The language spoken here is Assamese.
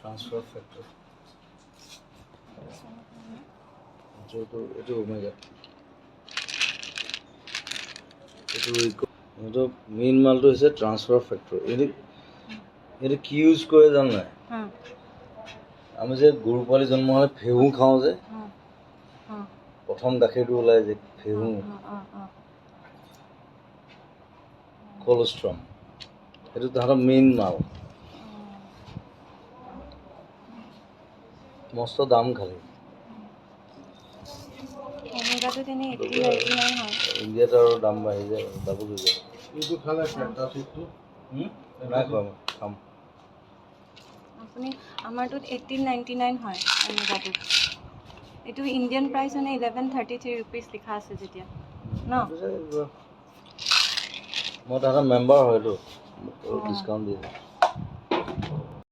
ট্ৰান্সফাৰ ফেক্টৰ এইটো ওমেগা এইটো মেইন মালটো হৈছে ট্ৰান্সফাৰ ফেক্টৰ এইটো কি ইউজ কৰে জানো নাই আমি যে গৰু পোৱালি জন্ম হ'লে ফেহু খাওঁ যে প্ৰথম গাখীৰটো ওলাই যে ফেহু কলষ্ট্ৰম সেইটো তাহাঁতৰ মেইন মাল মস্ত দাম খালি ইণ্ডিয়াত আৰু দাম বাঢ়ি যায় ডাবল হৈ যায় এইটো খালে নাই খোৱা মই খাম আপুনি আমাৰটোত 1899 হয় অমেগাটো এইটো ইণ্ডিয়ান প্ৰাইচ মানে 1133 ৰুপিজ লিখা আছে যেতিয়া ন মই তাহাঁতৰ মেম্বাৰ হয়তো ডিছকাউণ্ট দিয়ে